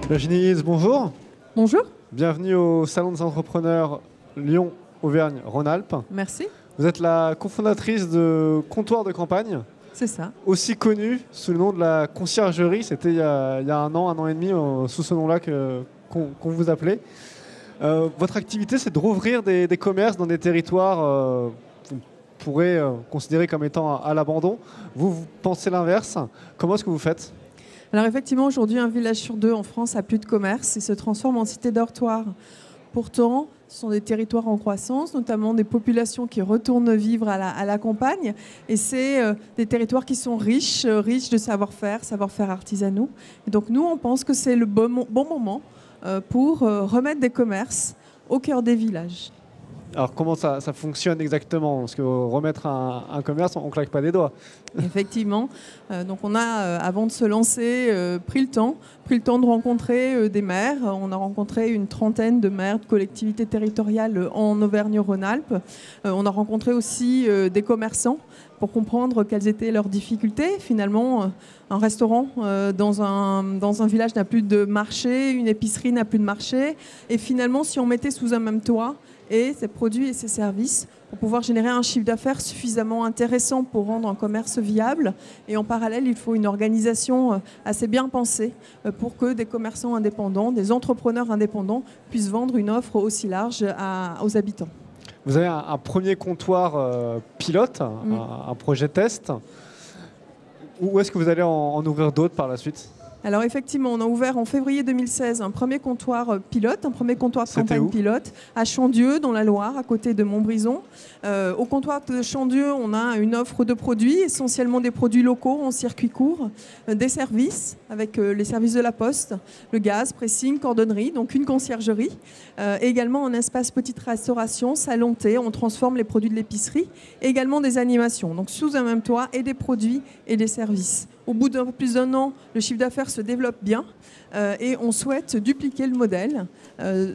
Virginie Hills, bonjour. Bonjour. Bienvenue au Salon des entrepreneurs Lyon-Auvergne-Rhône-Alpes. Merci. Vous êtes la cofondatrice de Comptoir de campagne, C'est ça. aussi connu sous le nom de la conciergerie. C'était il y a un an et demi, sous ce nom-là qu'on vous appelait. Votre activité, c'est de rouvrir des commerces dans des territoires qu'on pourrait considérer comme étant à l'abandon. Vous pensez l'inverse. Comment est-ce que vous faites ? Alors effectivement, aujourd'hui, un village sur deux en France a plus de commerce et se transforme en cité dortoir. Pourtant, ce sont des territoires en croissance, notamment des populations qui retournent vivre à la campagne. Et c'est des territoires qui sont riches de savoir-faire artisanaux. Et donc nous, on pense que c'est le bon moment pour remettre des commerces au cœur des villages. Alors comment ça fonctionne exactement ? Parce que remettre un commerce, on ne claque pas des doigts. Effectivement. Donc on a, avant de se lancer, pris le temps de rencontrer des maires. On a rencontré une trentaine de maires de collectivités territoriales en Auvergne-Rhône-Alpes. On a rencontré aussi des commerçants pour comprendre quelles étaient leurs difficultés. Finalement, un restaurant dans un village n'a plus de marché, une épicerie n'a plus de marché. Et finalement, si on mettait sous un même toit et ses produits et ses services pour pouvoir générer un chiffre d'affaires suffisamment intéressant pour rendre un commerce viable. Et en parallèle, il faut une organisation assez bien pensée pour que des commerçants indépendants, des entrepreneurs indépendants puissent vendre une offre aussi large aux habitants. Vous avez un premier comptoir pilote, un projet test. Où est-ce que vous allez en ouvrir d'autres par la suite ? Alors effectivement, on a ouvert en février 2016 un premier comptoir pilote, un premier comptoir de campagne pilote à Chandieu, dans la Loire, à côté de Montbrison. Au comptoir de Chandieu, on a une offre de produits, essentiellement des produits locaux en circuit court, des services avec les services de la Poste, le gaz, pressing, cordonnerie, donc une conciergerie, et également un espace petite restauration, salon thé, on transforme les produits de l'épicerie, et également des animations, donc sous un même toit, et des produits et des services. Au bout d'un peu plus d'un an, le chiffre d'affaires se développe bien et on souhaite dupliquer le modèle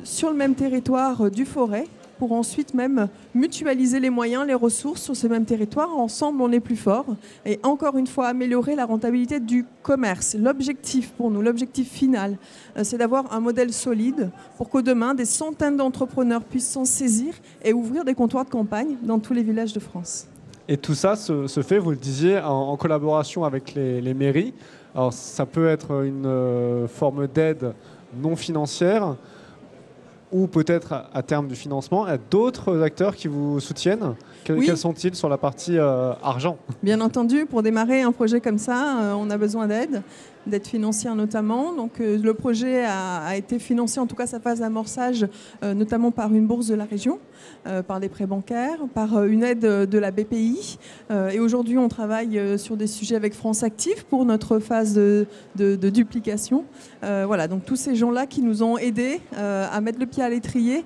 sur le même territoire du Forêt pour ensuite même mutualiser les moyens, les ressources sur ce même territoire. Ensemble, on est plus fort. Et encore une fois, améliorer la rentabilité du commerce. L'objectif pour nous, l'objectif final, c'est d'avoir un modèle solide pour que demain, des centaines d'entrepreneurs puissent s'en saisir et ouvrir des comptoirs de campagne dans tous les villages de France. Et tout ça se fait, vous le disiez, en collaboration avec les mairies. Alors, ça peut être une forme d'aide non financière ou peut-être à terme du financement. Il y a d'autres acteurs qui vous soutiennent. Oui. Quels sont-ils sur la partie argent ? Bien entendu, pour démarrer un projet comme ça, on a besoin d'aide financière notamment. Donc le projet a été financé, en tout cas sa phase d'amorçage, notamment par une bourse de la région, par des prêts bancaires, par une aide de la BPI. Et aujourd'hui, on travaille sur des sujets avec France Active pour notre phase de duplication. Voilà, donc tous ces gens-là qui nous ont aidés à mettre le pied à l'étrier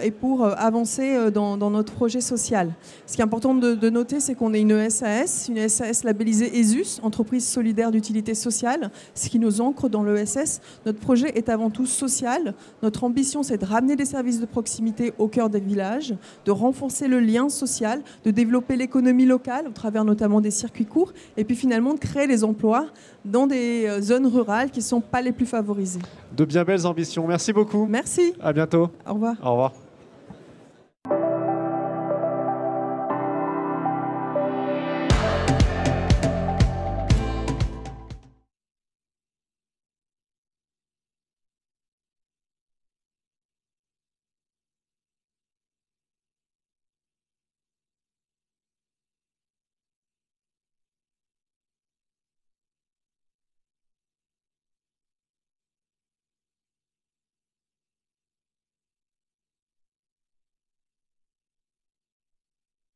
et pour avancer dans notre projet social. Ce qui est important de noter, c'est qu'on est une SAS labellisée ESUS, entreprise solidaire d'utilité sociale, ce qui nous ancre dans l'ESS. Notre projet est avant tout social. Notre ambition, c'est de ramener des services de proximité au cœur des villages, de renforcer le lien social, de développer l'économie locale, au travers notamment des circuits courts, et puis finalement de créer des emplois dans des zones rurales qui ne sont pas les plus favorisées. De bien belles ambitions. Merci beaucoup. Merci. À bientôt. Au revoir. Au revoir.